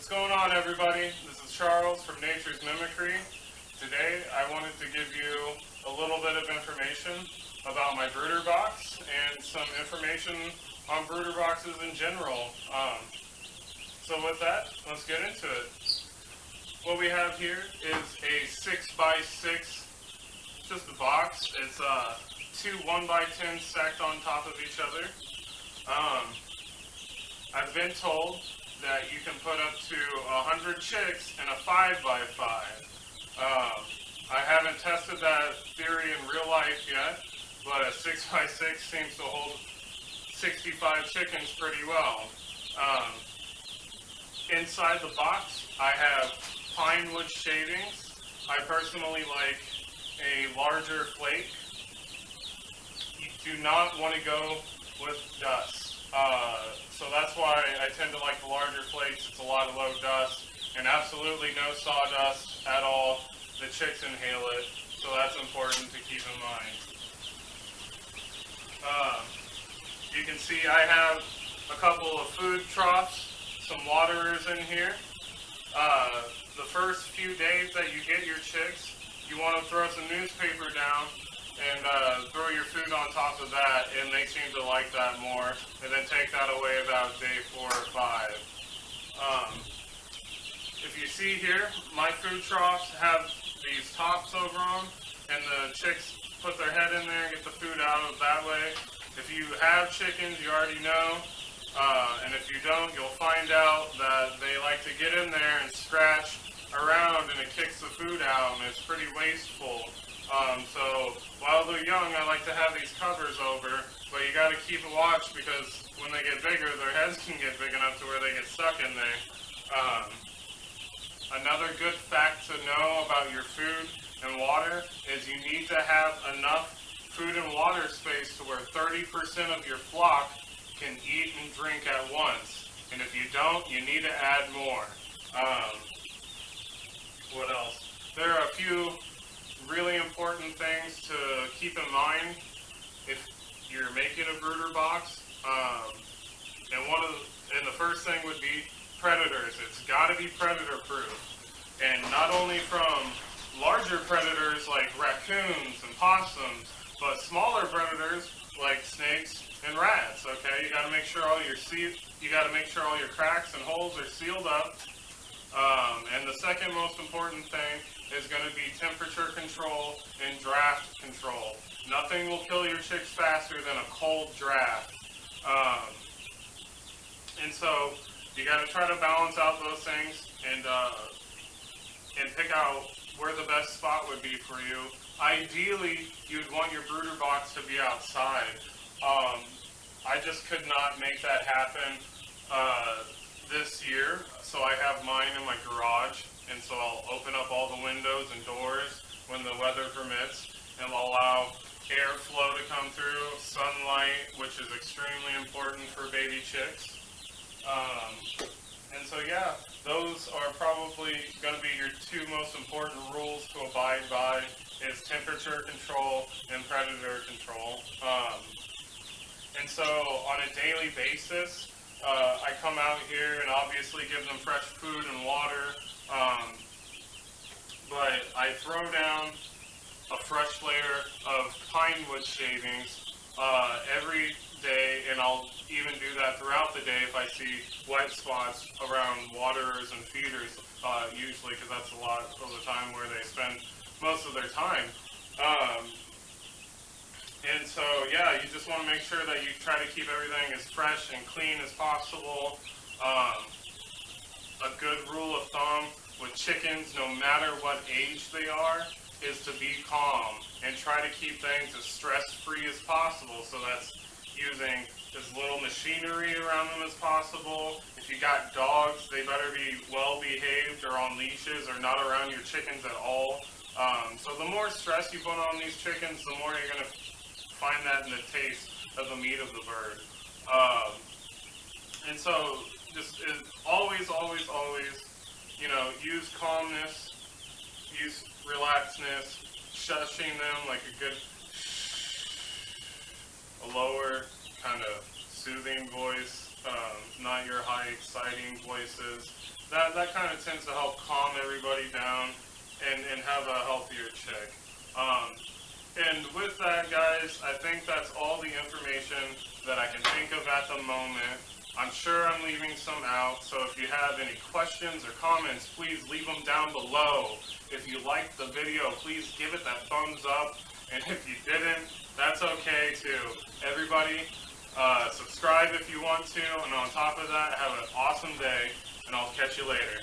What's going on, everybody? This is Charles from Nature's Mimicry. Today I wanted to give you a little bit of information about my brooder box and some information on brooder boxes in general. So with that, let's get into it. What we have here is a 6x6, just a box. It's two 1x10 stacked on top of each other. I've been told that you can put up to 100 chicks in a 5x5. I haven't tested that theory in real life yet, but a 6x6 seems to hold 65 chickens pretty well. Inside the box, I have pine wood shavings. I personally like a larger flake. You do not want to go with dust. So that's why I tend to like the larger flakes. It's a lot of low dust and absolutely no sawdust at all. The chicks inhale it, so that's important to keep in mind. You can see I have a couple of food troughs, some waterers in here. The first few days that you get your chicks, you want to throw some newspaper down and throw your food on top of that, and they seem to like that more. And then take that away about day 4 or 5. If you see here, my food troughs have these tops over them, and the chicks put their head in there and get the food out of that way. If you have chickens, you already know, and if you don't, you'll find out that they like to get in there and scratch around, and it kicks the food out, and it's pretty wasteful. So while they're young, I like to have these covers over, but you got to keep a watch because when they get bigger, their heads can get big enough to where they get stuck in there. Another good fact to know about your food and water is you need to have enough food and water space to where 30% of your flock can eat and drink at once. And if you don't, you need to add more. What else? There are a few really important things to keep in mind if you're making a brooder box. And the first thing would be predators. It's got to be predator-proof. And not only from larger predators like raccoons and possums, but smaller predators like snakes and rats. Okay, you got to make sure all your cracks and holes are sealed up. And the second most important thing is going to be temperature control and draft control. Nothing will kill your chicks faster than a cold draft. And so you got to try to balance out those things and pick out where the best spot would be for you. Ideally, you'd want your brooder box to be outside. I just could not make that happen this year, so I have mine in my garage, and so I'll open up all the windows and doors when the weather permits, and I'll allow airflow to come through, sunlight, which is extremely important for baby chicks. And so yeah, those are probably going to be your two most important rules to abide by, is temperature control and predator control. And so on a daily basis, I come out here and obviously give them fresh food and water, but I throw down a fresh layer of pine wood shavings every day, and I'll even do that throughout the day if I see wet spots around waterers and feeders, usually, because that's a lot of the time where they spend most of their time. And so, yeah, you just want to make sure that you try to keep everything as fresh and clean as possible. A good rule of thumb with chickens, no matter what age they are, is to be calm and try to keep things as stress-free as possible. So that's using as little machinery around them as possible. If you got dogs, they better be well-behaved or on leashes or not around your chickens at all. So the more stress you put on these chickens, the more you're going to find that in the taste of the meat of the bird. And so just always, use calmness, use relaxedness, shushing them like a lower kind of soothing voice. not your high exciting voices. That kind of tends to help calm everybody down and have a healthier chick. And with that, guys, I think that's all the information that I can think of at the moment. I'm sure I'm leaving some out, so if you have any questions or comments, please leave them down below. If you liked the video, please give it that thumbs up, and if you didn't, that's okay too. Everybody, subscribe if you want to, and on top of that, have an awesome day, and I'll catch you later.